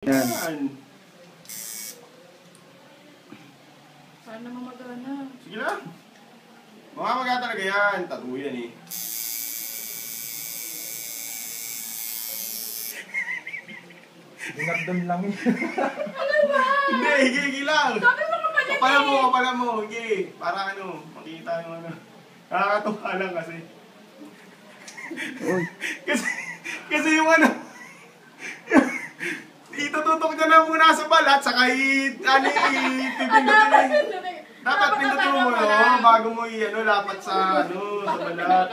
Yan. Sana mamagana. Sige lang. Mamamaga talaga yan. Tattoo yan eh. Dinagdam lang eh. Ano ba? Hindi, higi lang. Sabi mo kapatid Kapala mo, higi. Para ano, makita yung ano. Nakakatuwa lang kasi. kasi yung ano, itututok ka na muna sa balat, saka pipindutin dapat pindutin mo bago mo lapat sa sa balat.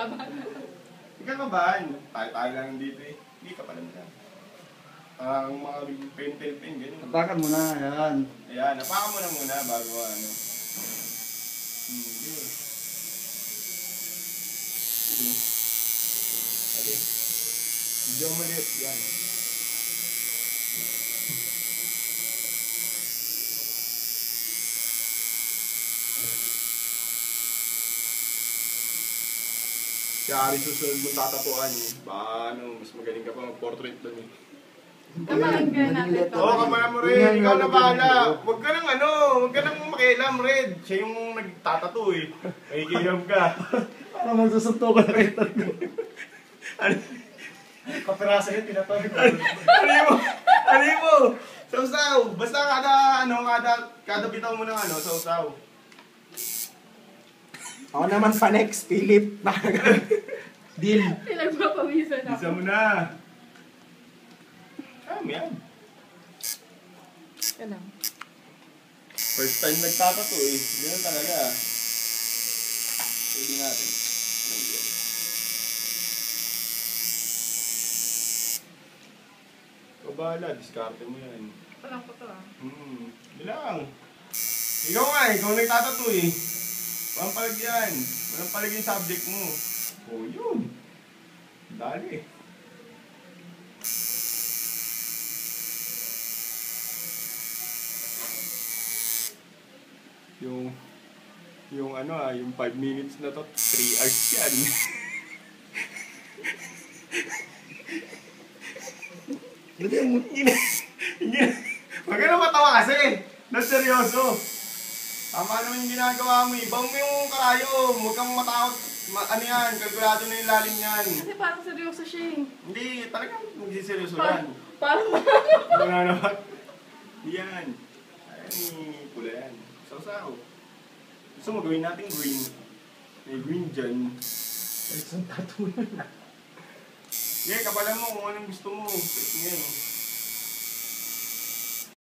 Hindi ka kabahan. Tayo lang dito eh. Hindi ka pala nila. Ang mga pen, ganyan. Apakan mo na, yan. Ayan, napakan mo na muna bago ano. Okay. Medyo maliit yan. Kaya ari susunod mong tatapuan eh. Baka mas magaling ka pa mag-portrait doon eh. Kamalan ka natin ito. Oo, kamalan mo Red. Ikaw na bahala. Huwag ka nang makialam Red. Siya yung nagtatato eh. Makikilam ka. Para magsusunto ko na kayo tatlo. Ano? Kapirasa yun, tinatawag. Ano mo? Sausaw. Basta kada bitaw mo ng sausaw. Ako naman pa next, Philip. Deal. Pinagpapawisan ako. Bisa mo na. Yan. Yan lang. First time nagtatato eh. Ganun talaga. Pwede natin. Bahala, diskarte mo yan. Palang ko to ah. Hindi lang. Ikaw nga ikaw nagtatato eh. Walang palag yan. Walang palag yung subject mo. Oh, yun. Dali. Yung 5 minutes na to, 3 hours yan. Huwag ka na matawa kasi. Seryoso. Tama naman yung ginagawa mo. Ibang mo yung karayo. Huwag kang matakot. Kalkulado na yung lalim yan. Kasi parang seryoso siya eh. Hindi, talagang magsiseryoso yan. Parang Mananabat. Yan. Ayan, pula yan. Sausaw. Gusto mo gawin natin green. May green dyan. Isang tattoo na. Sige, kapalan mo kung anong gusto mo. Ngayon.